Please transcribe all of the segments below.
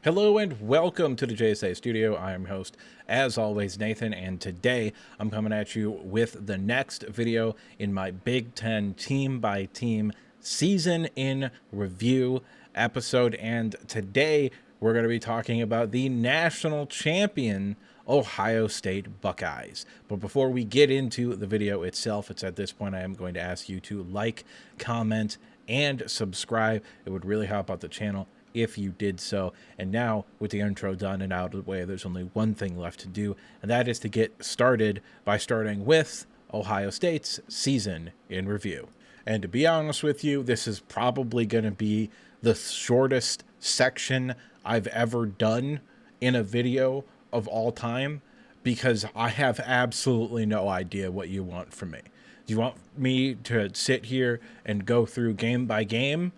Hello and welcome to the JSA studio. I am your host, as always, Nathan, and today I'm coming at you with the next video in my Big Ten team by team season in review episode. And today we're going to be talking about the national champion Ohio State Buckeyes. But before we get into the video itself, it's at this point I am going to ask you to like, comment, and subscribe. It would really help out the channel if you did so. And now, with the intro done and out of the way, there's only one thing left to do, and that is to get started by starting with Ohio State's season in review. And to be honest with you, this is probably going to be the shortest section I've ever done in a video of all time, because I have absolutely no idea what you want from me. Do you want me to sit here and go through game by game?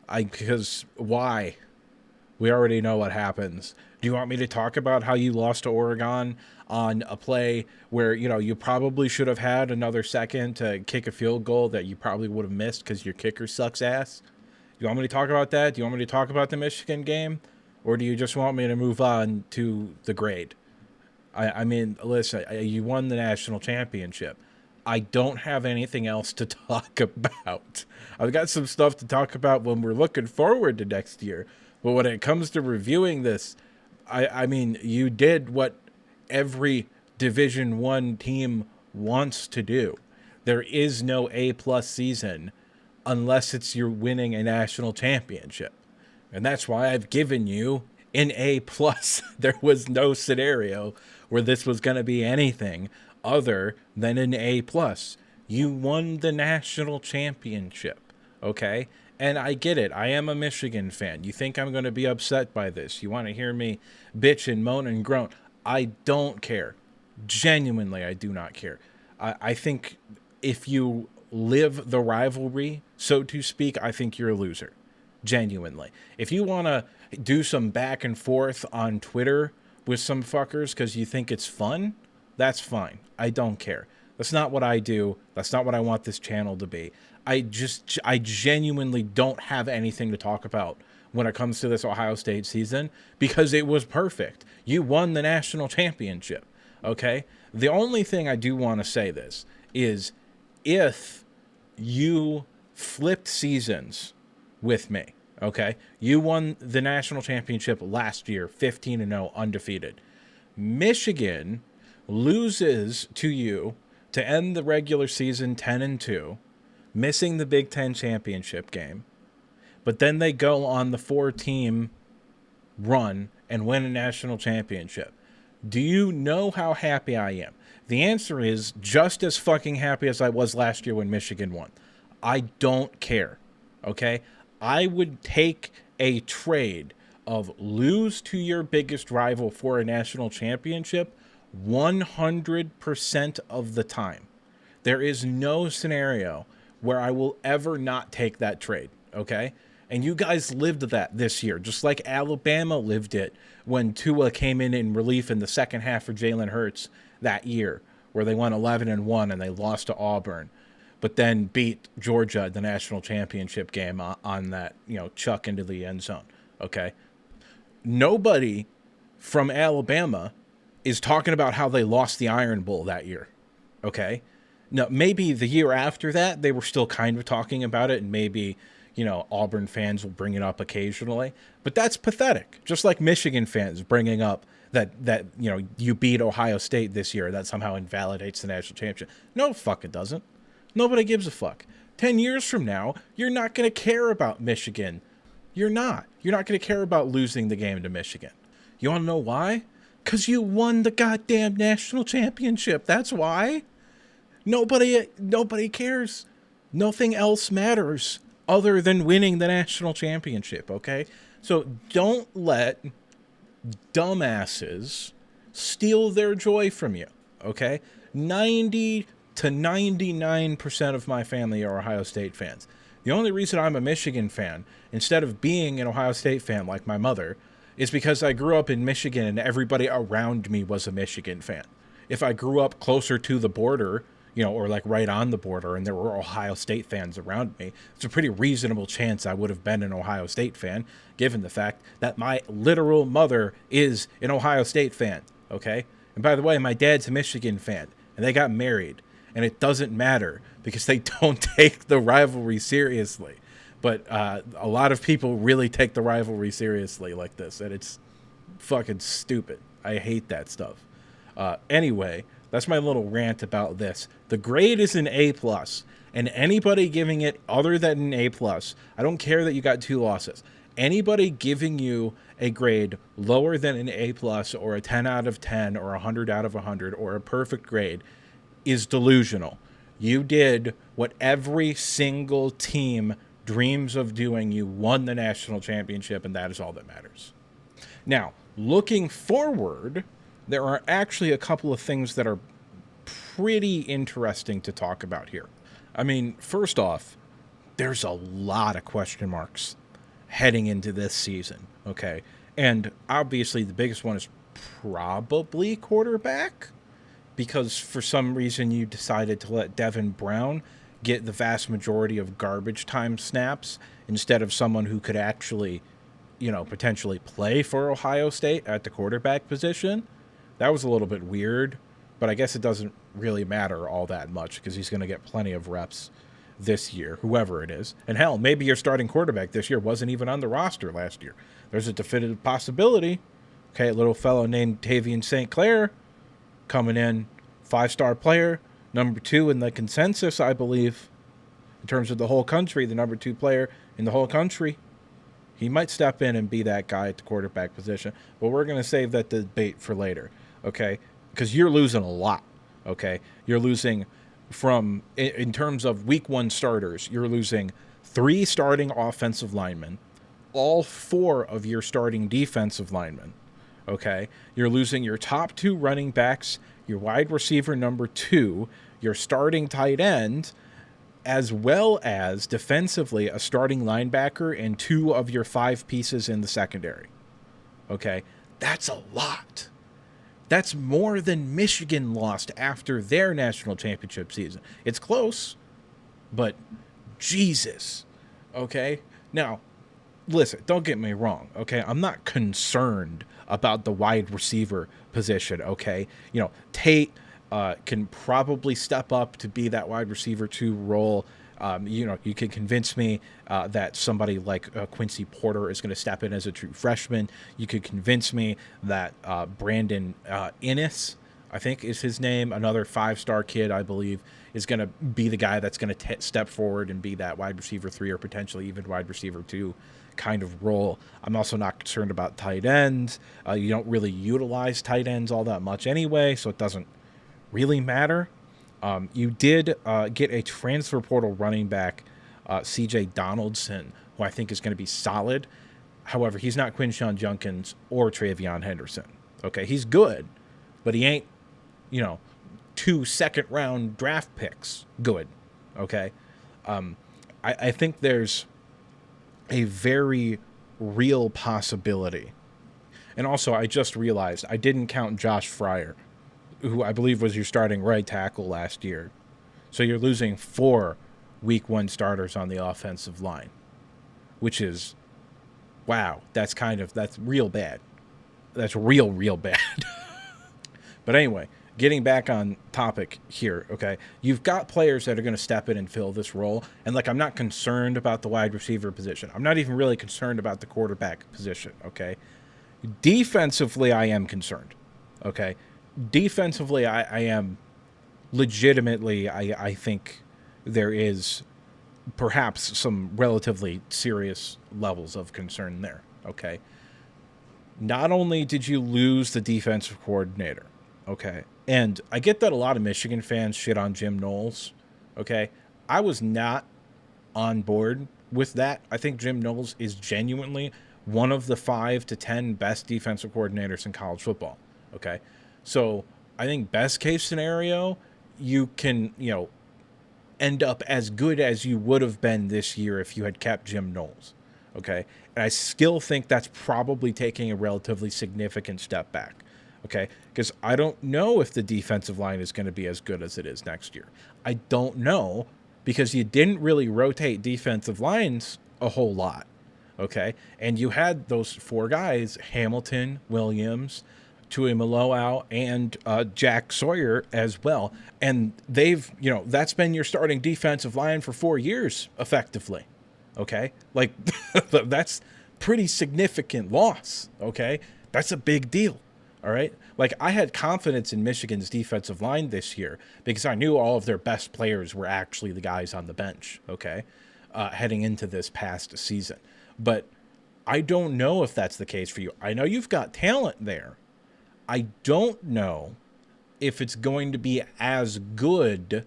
Because why? We already know what happens. Do you want me to talk about how you lost to Oregon on a play where, you probably should have had another second to kick a field goal that you probably would have missed because your kicker sucks ass? Do you want me to talk about that? Do you want me to talk about the Michigan game? Or do you just want me to move on to the grade? I mean, listen, you won the national championship. I don't have anything else to talk about. I've got some stuff to talk about when we're looking forward to next year. But when it comes to reviewing this, I mean, you did what every Division I team wants to do. There is no A-plus season unless it's you're winning a national championship. And that's why I've given you an A-plus. There was no scenario where this was going to be anything other than an A+. You won the national championship, okay? And I get it. I am a Michigan fan. You think I'm going to be upset by this. You want to hear me bitch and moan and groan. I don't care. Genuinely, I do not care. I think if you live the rivalry, so to speak, I think you're a loser. Genuinely. If you want to do some back and forth on Twitter with some fuckers because you think it's fun, that's fine. I don't care. That's not what I do. That's not what I want this channel to be. I genuinely don't have anything to talk about when it comes to this Ohio State season because it was perfect. You won the national championship, okay? The only thing I do want to say this is if you flipped seasons with me, okay? You won the national championship last year, 15-0, undefeated. Michigan loses to you to end the regular season 10-2, missing the Big Ten championship game, but then they go on the 4-team run and win a national championship. Do you know how happy I am? The answer is just as fucking happy as I was last year when Michigan won. I don't care, okay? I would take a trade of lose to your biggest rival for a national championship 100% of the time. There is no scenario where I will ever not take that trade, okay? And you guys lived that this year, just like Alabama lived it when Tua came in relief in the second half for Jalen Hurts that year, where they won 11-1 and they lost to Auburn, but then beat Georgia in the national championship game on that, chuck into the end zone, okay? Nobody from Alabama is talking about how they lost the Iron Bowl that year, okay? Now, maybe the year after that, they were still kind of talking about it, and maybe, Auburn fans will bring it up occasionally, but that's pathetic. Just like Michigan fans bringing up that you beat Ohio State this year, that somehow invalidates the national championship. No, fuck it doesn't. Nobody gives a fuck. 10 years from now, you're not going to care about Michigan. You're not. You're not going to care about losing the game to Michigan. You want to know why? Because you won the goddamn national championship. That's why. Nobody cares. Nothing else matters other than winning the national championship, okay? So don't let dumbasses steal their joy from you, okay? 90 to 99% of my family are Ohio State fans. The only reason I'm a Michigan fan, instead of being an Ohio State fan like my mother, is because I grew up in Michigan and everybody around me was a Michigan fan. If I grew up closer to the border, or like right on the border, and there were Ohio State fans around me, it's a pretty reasonable chance I would have been an Ohio State fan, given the fact that my literal mother is an Ohio State fan, okay? And by the way, my dad's a Michigan fan, and they got married, and it doesn't matter because they don't take the rivalry seriously. But a lot of people really take the rivalry seriously like this, and it's fucking stupid. I hate that stuff. Anyway, that's my little rant about this. The grade is an A+, and anybody giving it other than an A+, I don't care that you got 2 losses. Anybody giving you a grade lower than an A+, or a 10 out of 10, or 100 out of 100, or a perfect grade is delusional. You did what every single team dreams of doing. You won the national championship, and that is all that matters. Now, looking forward, there are actually a couple of things that are pretty interesting to talk about here. I mean, first off, there's a lot of question marks heading into this season, okay? And obviously the biggest one is probably quarterback, because for some reason you decided to let Devin Brown get the vast majority of garbage time snaps instead of someone who could actually, potentially play for Ohio State at the quarterback position. That was a little bit weird, but I guess it doesn't really matter all that much because he's going to get plenty of reps this year, whoever it is. And hell, maybe your starting quarterback this year wasn't even on the roster last year. There's a definitive possibility. Okay, a little fellow named Tavian St. Clair coming in, 5-star player, number 2 in the consensus, I believe, in terms of the whole country, the number 2 player in the whole country. He might step in and be that guy at the quarterback position, but we're going to save that debate for later, okay? Because you're losing a lot, okay? You're losing from, in terms of week 1 starters, you're losing 3 starting offensive linemen, all 4 of your starting defensive linemen, okay? You're losing your top 2 running backs, your wide receiver number 2, your starting tight end, as well as defensively a starting linebacker and 2 of your 5 pieces in the secondary. Okay? That's a lot. That's more than Michigan lost after their national championship season. It's close, but Jesus. Okay? Now, listen, don't get me wrong, okay? I'm not concerned about the wide receiver position, okay? Tate can probably step up to be that wide receiver 2 role. You can convince me that somebody like Quincy Porter is going to step in as a true freshman. You could convince me that Brandon Innis, I think is his name, another 5-star kid, I believe, is going to be the guy that's going to step forward and be that wide receiver 3 or potentially even wide receiver 2 kind of role. I'm also not concerned about tight ends. You don't really utilize tight ends all that much anyway, so it doesn't really matter. You did get a transfer portal running back, CJ Donaldson, who I think is going to be solid. However, he's not Quinshon Judkins or Travion Henderson. Okay, he's good, but he ain't, 2 second-round draft picks good. Okay, I think there's a very real possibility. And also, I just realized I didn't count Josh Fryer, who I believe was your starting right tackle last year. So you're losing 4 week 1 starters on the offensive line, which is, wow, that's real bad. That's real bad. But anyway, getting back on topic here, okay? You've got players that are going to step in and fill this role. And, I'm not concerned about the wide receiver position. I'm not even really concerned about the quarterback position, okay? Defensively, I am concerned, okay? Defensively, I am legitimately, I think there is perhaps some relatively serious levels of concern there, okay? Not only did you lose the defensive coordinator, okay, and I get that a lot of Michigan fans shit on Jim Knowles, okay? I was not on board with that. I think Jim Knowles is genuinely one of the 5 to 10 best defensive coordinators in college football, okay? So I think best case scenario, you can, end up as good as you would have been this year if you had kept Jim Knowles, okay? And I still think that's probably taking a relatively significant step back, Okay, because I don't know if the defensive line is going to be as good as it is next year. I don't know because you didn't really rotate defensive lines a whole lot. Okay, and you had those four guys: Hamilton, Williams, Tuimoloau, and Jack Sawyer as well. And they've, that's been your starting defensive line for 4 years effectively. Okay, like that's pretty significant loss. Okay, that's a big deal. All right. Like, I had confidence in Michigan's defensive line this year because I knew all of their best players were actually the guys on the bench. Okay. Heading into this past season. But I don't know if that's the case for you. I know you've got talent there. I don't know if it's going to be as good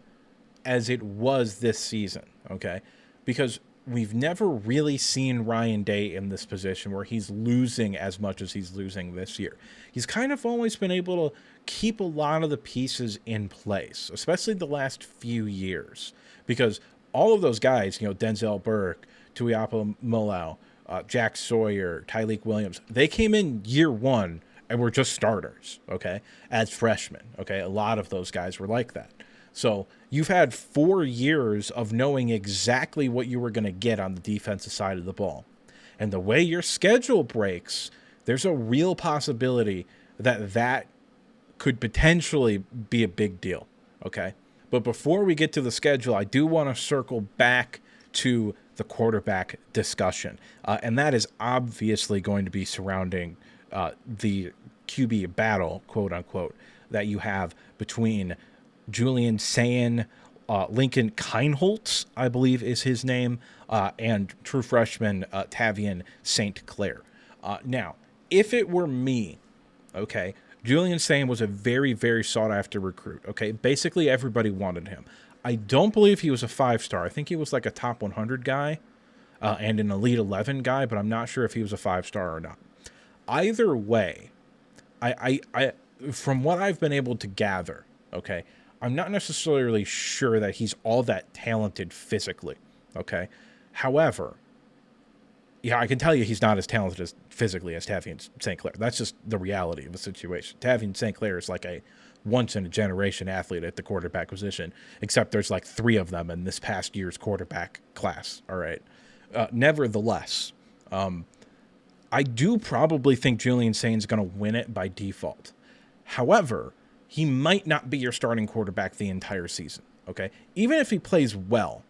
as it was this season. Okay. Because we've never really seen Ryan Day in this position where he's losing as much as he's losing this year. He's kind of always been able to keep a lot of the pieces in place, especially the last few years, because all of those guys, Denzel Burke, Tuiapa Jack Sawyer, Tyleik Williams, they came in year one and were just starters, okay, as freshmen, okay? A lot of those guys were like that. So you've had 4 years of knowing exactly what you were going to get on the defensive side of the ball. And the way your schedule breaks, there's a real possibility that could potentially be a big deal, okay? But before we get to the schedule, I do want to circle back to the quarterback discussion. And that is obviously going to be surrounding the QB battle, quote unquote, that you have between Julian Seaon, Lincoln Kienholz, I believe is his name, and true freshman Tavian St. Clair. Now, if it were me, okay, Julian Seaon was a very, very sought-after recruit, okay? Basically, everybody wanted him. I don't believe he was a 5-star. I think he was like a top 100 guy and an Elite 11 guy, but I'm not sure if he was a 5-star or not. Either way, I from what I've been able to gather, okay, I'm not necessarily sure that he's all that talented physically, okay? However, yeah, I can tell you he's not as talented as physically as Tavian St. Clair. That's just the reality of the situation. Tavian St. Clair is like a once-in-a-generation athlete at the quarterback position, except there's like 3 of them in this past year's quarterback class, all right? Nevertheless, I do probably think Julian Sain's going to win it by default. However, he might not be your starting quarterback the entire season, okay? Even if he plays well,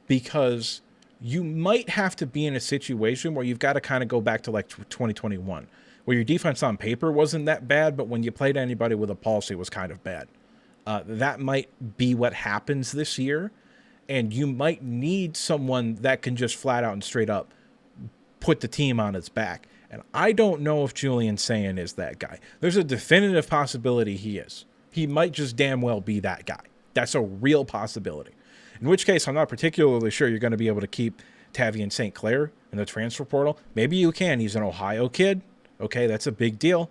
because you might have to be in a situation where you've got to kind of go back to like 2021, where your defense on paper wasn't that bad, but when you played anybody with a pulse, it was kind of bad. That might be what happens this year, and you might need someone that can just flat out and straight up put the team on its back. And I don't know if Julian Seaon is that guy. There's a definitive possibility he is. He might just damn well be that guy. That's a real possibility. In which case, I'm not particularly sure you're going to be able to keep Tavian St. Clair in the transfer portal. Maybe you can. He's an Ohio kid. Okay, that's a big deal.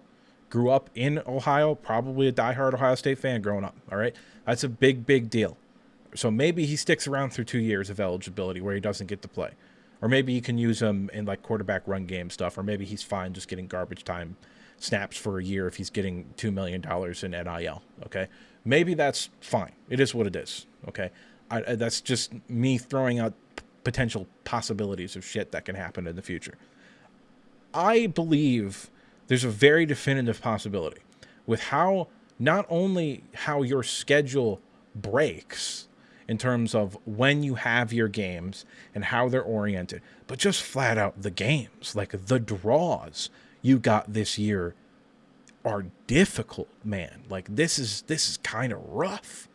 Grew up in Ohio, probably a diehard Ohio State fan growing up. All right, that's a big, big deal. So maybe he sticks around through 2 years of eligibility where he doesn't get to play. Or maybe you can use him in like quarterback run game stuff, or maybe he's fine just getting garbage time snaps for a year if he's getting $2 million in NIL, okay? Maybe that's fine. It is what it is, okay? That's just me throwing out potential possibilities of shit that can happen in the future. I believe there's a very definitive possibility with how, not only how your schedule breaks in terms of when you have your games and how they're oriented, but just flat out the games, like the draws you got this year are difficult, man. Like this is kind of rough.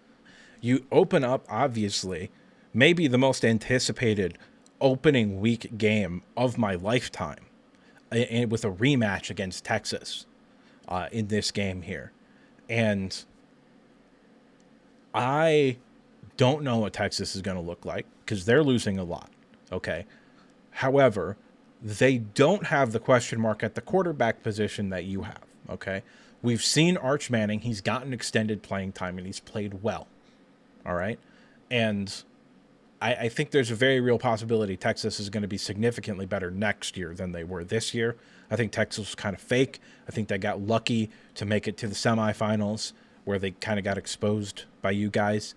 You open up, obviously, maybe the most anticipated opening week game of my lifetime, and with a rematch against Texas in this game here. And I don't know what Texas is going to look like because they're losing a lot, okay? However, they don't have the question mark at the quarterback position that you have, okay? We've seen Arch Manning. He's gotten extended playing time, and he's played well, all right? And I think there's a very real possibility Texas is going to be significantly better next year than they were this year. I think Texas was kind of fake. I think they got lucky to make it to the semifinals where they kind of got exposed by you guys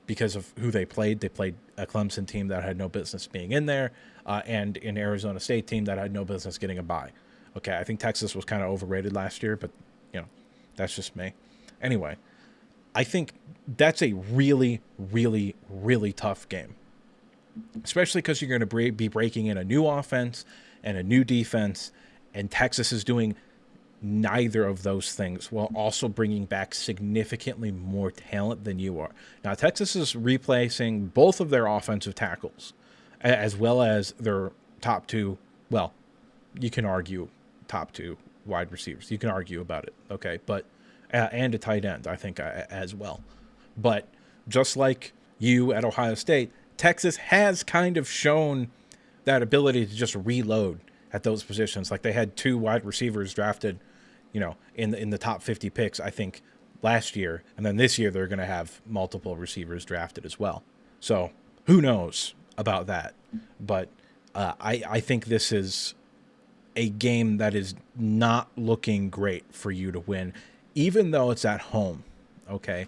because of who they played. They played a Clemson team that had no business being in there and an Arizona State team that had no business getting a bye. Okay, I think Texas was kind of overrated last year, but, that's just me. Anyway, I think that's a really, really, really tough game, especially because you're going to be breaking in a new offense and a new defense, and Texas is doing neither of those things while also bringing back significantly more talent than you are. Now, Texas is replacing both of their offensive tackles as well as their top two, well, you can argue top two wide receivers. You can argue about it, okay? But and a tight end, I think, as well. But just like you at Ohio State, Texas has kind of shown that ability to just reload at those positions. Like they had 2 wide receivers drafted, in the top 50 picks, I think, last year. And then this year they're going to have multiple receivers drafted as well. So who knows about that? But I think this is a game that is not looking great for you to win, even though it's at home. Okay.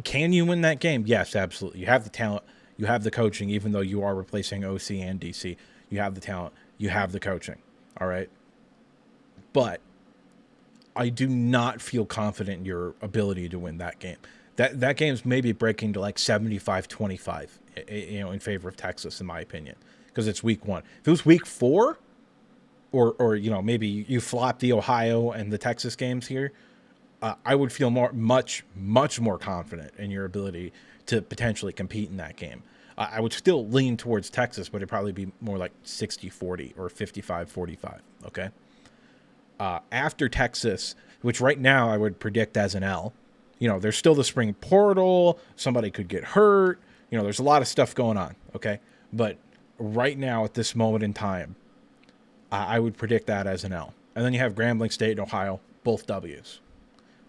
Can you win that game? Yes, absolutely. You have the talent. You have the coaching, even though you are replacing OC and DC. You have the talent. You have the coaching. All right. But I do not feel confident in your ability to win that game. That game's maybe breaking to like 75-25, in favor of Texas, in my opinion, because it's week 1. If it was week 4, or maybe you flop the Ohio and the Texas games here, I would feel much more confident in your ability to potentially compete in that game. I would still lean towards Texas, but it'd probably be more like 60-40 or 55-45. Okay. After Texas, which right now I would predict as an L, there's still the spring portal. Somebody could get hurt. There's a lot of stuff going on. Okay. But right now at this moment in time, I would predict that as an L. And then you have Grambling State and Ohio, both W's.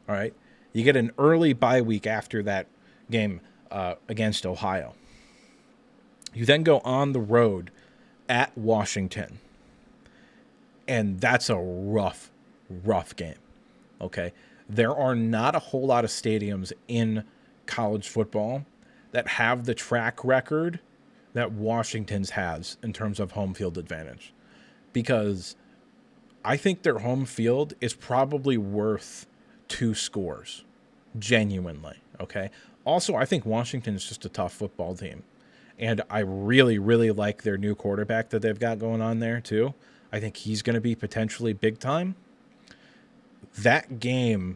All right. You get an early bye week after that game against Ohio. You then go on the road at Washington. And that's a rough game. Okay. There are not a whole lot of stadiums in college football that have the track record that Washington's has in terms of home field advantage. Because I think their home field is probably worth 2 scores, genuinely, okay? Also, I think Washington is just a tough football team. And I really, really like their new quarterback that they've got going on there, too. I think he's going to be potentially big time. That game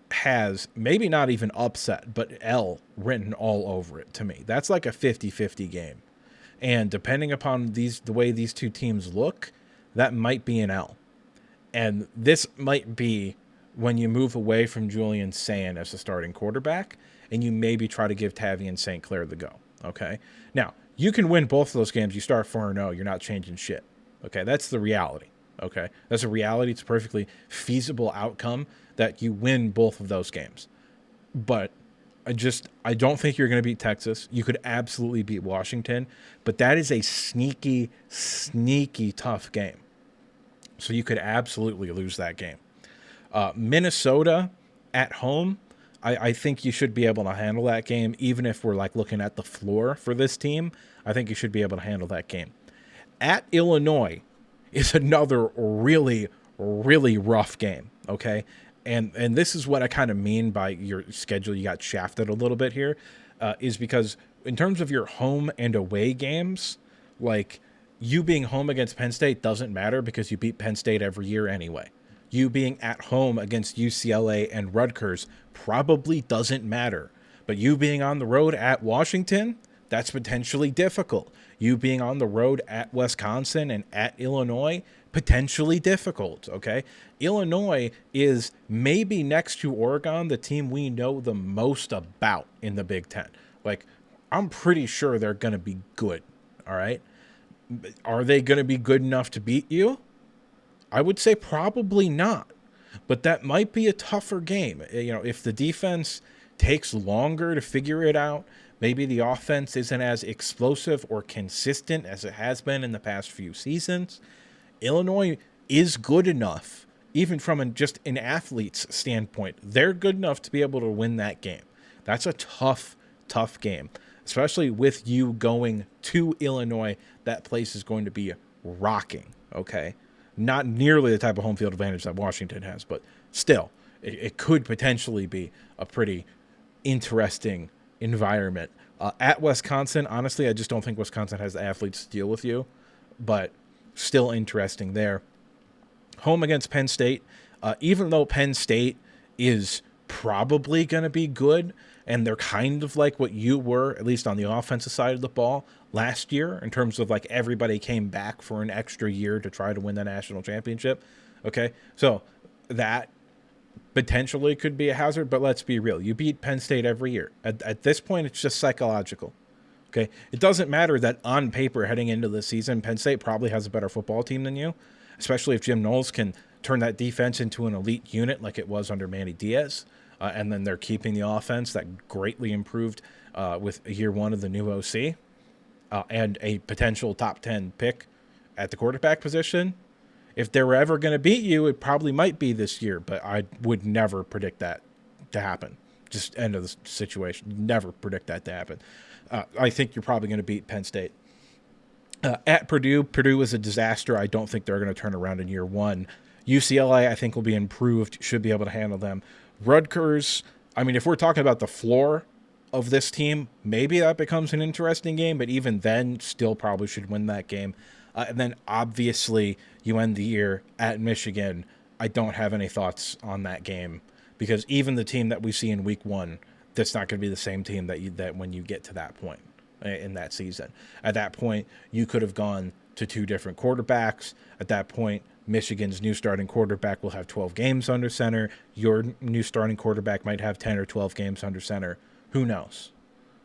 has maybe not even upset, but L written all over it to me. That's like a 50-50 game. And depending upon the way these two teams look, that might be an L. And this might be when you move away from Julian Seaon as the starting quarterback, and you maybe try to give Tavian St. Clair the go. Okay. Now, you can win both of those games. You start 4-0. You're not changing shit. Okay. That's the reality. Okay. That's a reality. It's a perfectly feasible outcome that you win both of those games. But I don't think you're going to beat Texas. You could absolutely beat Washington, but that is a sneaky, sneaky tough game. So you could absolutely lose that game. Minnesota at home, I think you should be able to handle that game, even if we're like looking at the floor for this team. I think you should be able to handle that game. At Illinois is another really, really rough game, okay? And this is what I kind of mean by your schedule. You got shafted a little bit here, is because in terms of your home and away games, like you being home against Penn State doesn't matter because you beat Penn State every year anyway. You being at home against UCLA and Rutgers probably doesn't matter. But you being on the road at Washington, that's potentially difficult. You being on the road at Wisconsin and at Illinois, potentially difficult, okay? Illinois is maybe next to Oregon the team we know the most about in the Big Ten. Like, I'm pretty sure they're going to be good, all right? Are they going to be good enough to beat you? I would say probably not, but that might be a tougher game. If the defense takes longer to figure it out, Maybe the offense isn't as explosive or consistent as it has been in the past few seasons. Illinois is good enough, even from just an athlete's standpoint. They're good enough to be able to win that game. That's a tough, tough game, especially with you going to Illinois. That place is going to be rocking, okay? Not nearly the type of home field advantage that Washington has, but still, it could potentially be a pretty interesting environment. At Wisconsin, honestly, I just don't think Wisconsin has the athletes to deal with you, but still interesting there. Home against Penn State, even though Penn State is probably going to be good, and they're kind of like what you were, at least on the offensive side of the ball, last year, in terms of like everybody came back for an extra year to try to win the national championship. Okay, so that potentially could be a hazard, but let's be real. You beat Penn State every year. At this point, it's just psychological. Okay, it doesn't matter that on paper heading into the season, Penn State probably has a better football team than you, especially if Jim Knowles can turn that defense into an elite unit like it was under Manny Diaz. And then they're keeping the offense that greatly improved with year one of the new OC and a potential top 10 pick at the quarterback position. If they were ever going to beat you, it probably might be this year, but I would never predict that to happen. Just end of the situation. Never predict that to happen. I think you're probably going to beat Penn State. At Purdue, Purdue is a disaster. I don't think they're going to turn around in year one. UCLA, I think, will be improved, should be able to handle them. Rutgers, I mean, if we're talking about the floor of this team, maybe that becomes an interesting game, but even then, still probably should win that game. And then, obviously, you end the year at Michigan. I don't have any thoughts on that game because even the team that we see in week one, that's not going to be the same team that when you get to that point in that season. At that point, you could have gone to two different quarterbacks. At that point, Michigan's new starting quarterback will have 12 games under center. Your new starting quarterback might have 10 or 12 games under center. Who knows?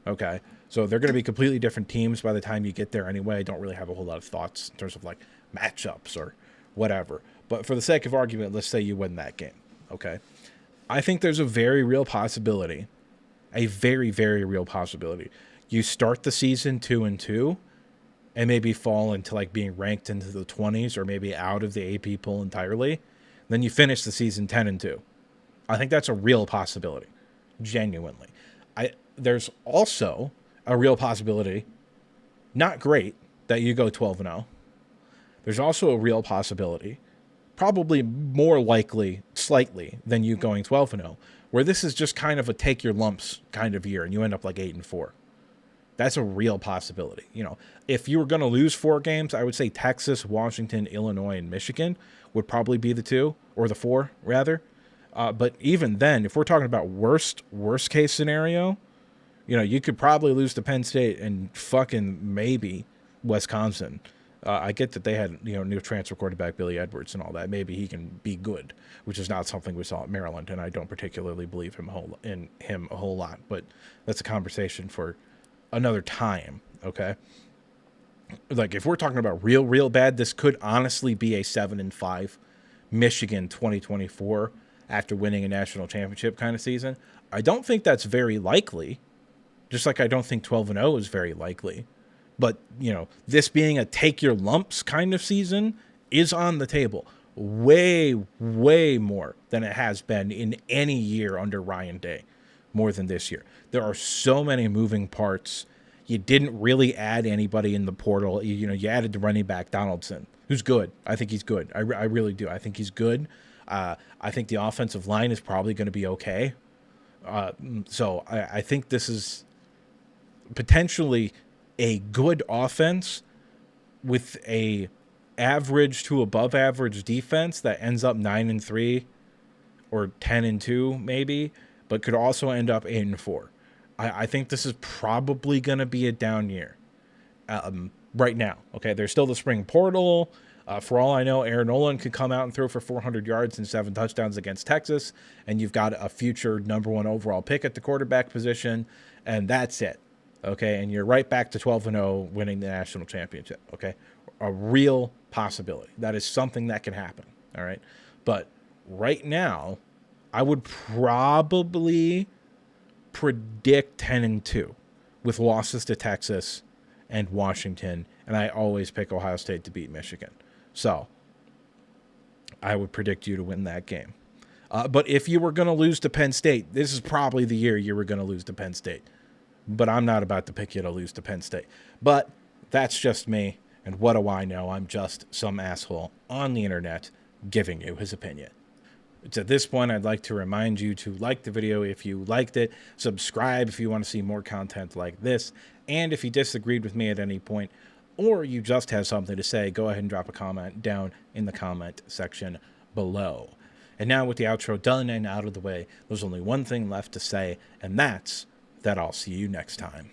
Okay. So they're going to be completely different teams by the time you get there anyway. I don't really have a whole lot of thoughts in terms of like matchups or whatever. But for the sake of argument, let's say you win that game. Okay. I think there's a very real possibility, a very, very real possibility. You start the season 2-2 and maybe fall into like being ranked into the 20s or maybe out of the AP poll entirely. Then you finish the season 10-2. I think that's a real possibility, genuinely. There's also a real possibility, not great, that you go 12-0. There's also a real possibility, probably more likely slightly than you going 12-0, where this is just kind of a take your lumps kind of year and you end up like 8-4. That's a real possibility. You know, if you were going to lose 4 games, I would say Texas, Washington, Illinois, and Michigan would probably be the 2 or the 4 rather. But even then, if we're talking about worst case scenario, you know, you could probably lose to Penn State and fucking maybe Wisconsin. I get that they had, you know, new transfer quarterback Billy Edwards and all that. Maybe he can be good, which is not something we saw at Maryland, and I don't particularly believe in him a whole lot. But that's a conversation for another time, okay? Like, if we're talking about real bad, this could honestly be a 7-5 Michigan 2024 after winning a national championship kind of season. I don't think that's very likely, just like I don't think 12-0 is very likely. But, you know, this being a take your lumps kind of season is on the table way, way more than it has been in any year under Ryan Day, more than this year. There are so many moving parts. You didn't really add anybody in the portal. You added the running back Donaldson, who's good. I think he's good. I really do. I think he's good. I think the offensive line is probably going to be okay. So I think this is potentially a good offense with a average to above average defense that ends up 9-3 or 10-2 maybe, but could also end up 8-4. I think this is probably going to be a down year right now. Okay, there's still the spring portal. For all I know, Aaron Nolan could come out and throw for 400 yards and 7 touchdowns against Texas, and you've got a future number 1 overall pick at the quarterback position, and that's it. Okay, and you're right back to 12-0, winning the national championship. Okay, a real possibility. That is something that can happen. All right, but right now, I would probably predict 10-2 with losses to Texas and Washington, and I always pick Ohio State to beat Michigan. So I would predict you to win that game. But if you were going to lose to Penn State, this is probably the year you were going to lose to Penn State. But I'm not about to pick you to lose to Penn State. But that's just me, and what do I know? I'm just some asshole on the internet giving you his opinion. It's at this point I'd like to remind you to like the video if you liked it, subscribe if you want to see more content like this, and if you disagreed with me at any point, or you just have something to say, go ahead and drop a comment down in the comment section below. And now with the outro done and out of the way, there's only one thing left to say, and that's that I'll see you next time.